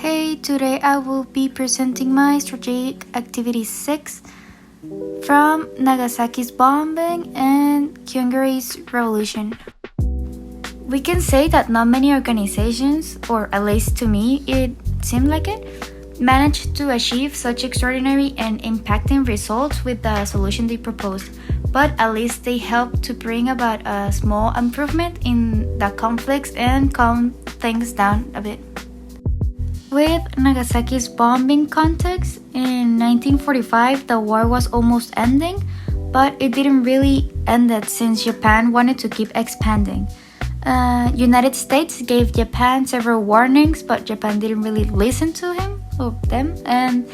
Hey, today I will be presenting my strategic activity 6 from Nagasaki's bombing and Hungary's revolution. We can say that not many organizations, or at least to me it seemed like it, managed to achieve such extraordinary and impacting results with the solution they proposed, but at least they helped to bring about a small improvement in the conflicts and calm things down a bit. With Nagasaki's bombing context, in 1945 the war was almost ending, but it didn't really end it since Japan wanted to keep expanding. United States gave Japan several warnings, but Japan didn't really listen to them, and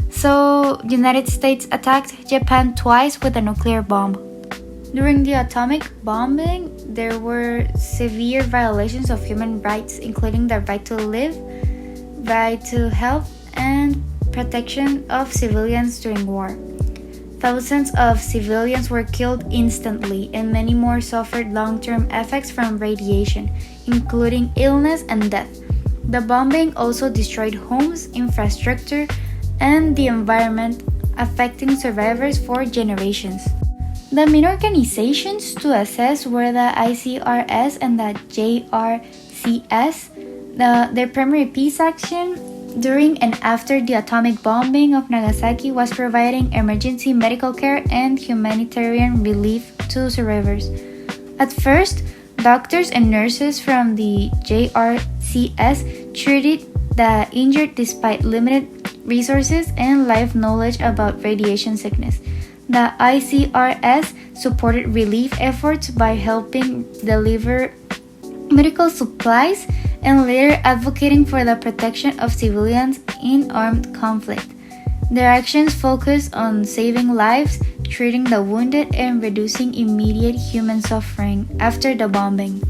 so United States attacked Japan twice with a nuclear bomb. During the atomic bombing, there were severe violations of human rights, including the right to live, right to health, and protection of civilians during war. Thousands of civilians were killed instantly, and many more suffered long-term effects from radiation, including illness and death. The bombing also destroyed homes, infrastructure, and the environment, affecting survivors for generations. The main organizations to assess were the ICRC and the JRCS. Their primary peace action during and after the atomic bombing of Nagasaki was providing emergency medical care and humanitarian relief to survivors. At first, doctors and nurses from the JRCS treated the injured despite limited resources and life knowledge about radiation sickness. The ICRC supported relief efforts by helping deliver medical supplies and later advocating for the protection of civilians in armed conflict. Their actions focused on saving lives, treating the wounded, and reducing immediate human suffering after the bombing.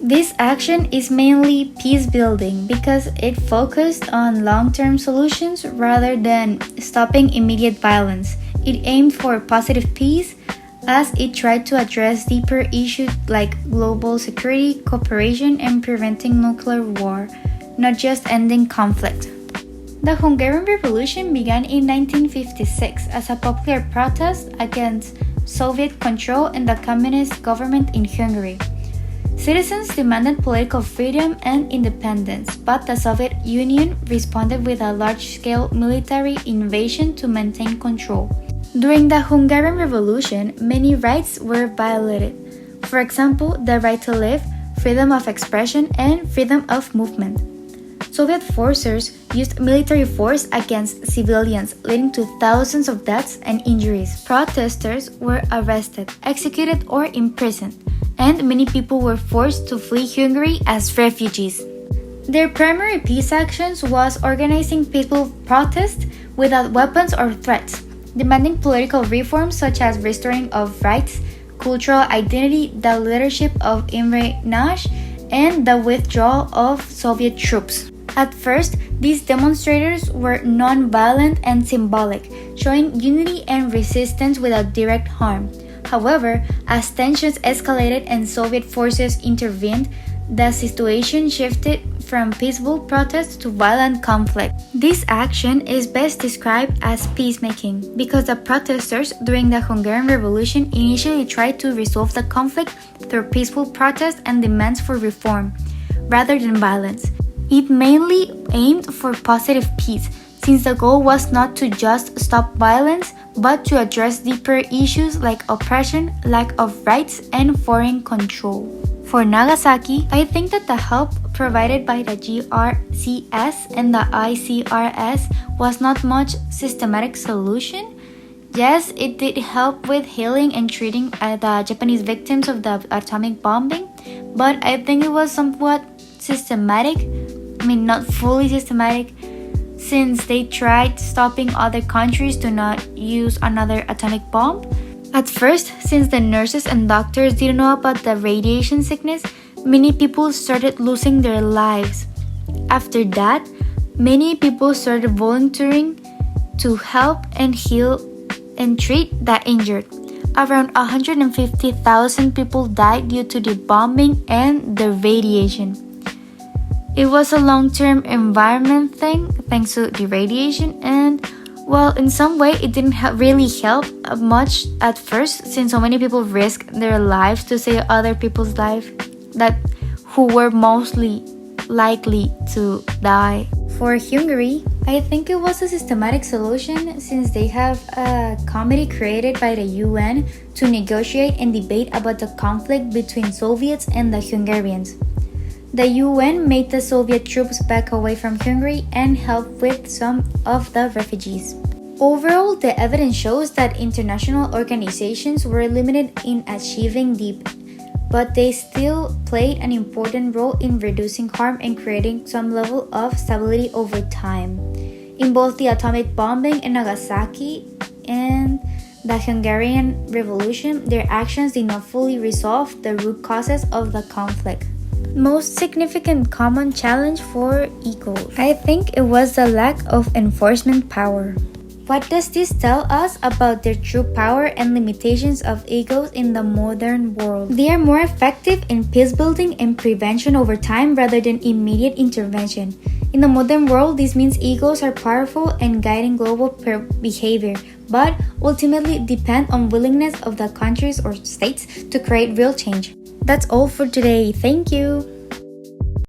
This action is mainly peace building because it focused on long-term solutions rather than stopping immediate violence. It aimed for positive peace, as it tried to address deeper issues like global security, cooperation, and preventing nuclear war, not just ending conflict. The Hungarian Revolution began in 1956 as a popular protest against Soviet control and the communist government in Hungary. Citizens demanded political freedom and independence, but the Soviet Union responded with a large-scale military invasion to maintain control. During the Hungarian Revolution, many rights were violated. For example, the right to live, freedom of expression, and freedom of movement. Soviet forces used military force against civilians, leading to thousands of deaths and injuries. Protesters were arrested, executed, or imprisoned, and many people were forced to flee Hungary as refugees. Their primary peace actions was organizing peaceful protests without weapons or threats, demanding political reforms such as restoring of rights, cultural identity, the leadership of Imre Nagy, and the withdrawal of Soviet troops. At first, these demonstrators were non-violent and symbolic, showing unity and resistance without direct harm. However, as tensions escalated and Soviet forces intervened, the situation shifted from peaceful protest to violent conflict. This action is best described as peacemaking because the protesters during the Hungarian Revolution initially tried to resolve the conflict through peaceful protest and demands for reform, rather than violence. It mainly aimed for positive peace, since the goal was not to just stop violence, but to address deeper issues like oppression, lack of rights, and foreign control. For Nagasaki, I think that the help provided by the JRCS and the ICRC was not much systematic solution. Yes, it did help with healing and treating the Japanese victims of the atomic bombing, but I think it was somewhat systematic. Not fully systematic, since they tried stopping other countries to not use another atomic bomb. At first, since the nurses and doctors didn't know about the radiation sickness, many people started losing their lives. After that, many people started volunteering to help and heal and treat the injured. Around 150,000 people died due to the bombing and the radiation. It was a long-term environment thing thanks to the radiation, and well, in some way it didn't really help much at first, since so many people risked their lives to save other people's life that who were mostly likely to die. For Hungary, I think it was a systematic solution, since they have a committee created by the UN to negotiate and debate about the conflict between Soviets and the Hungarians. The UN made the Soviet troops back away from Hungary and helped with some of the refugees. Overall, the evidence shows that international organizations were limited in achieving deep, but they still played an important role in reducing harm and creating some level of stability over time. In both the atomic bombing in Nagasaki and the Hungarian Revolution, their actions did not fully resolve the root causes of the conflict. Most significant common challenge for egos. I think it was the lack of enforcement power. What does this tell us about their true power and limitations of egos in the modern world? They are more effective in peace building and prevention over time rather than immediate intervention. In the modern world, this means egos are powerful and guiding global behavior, but ultimately depend on willingness of the countries or states to create real change. That's all for today. Thank you.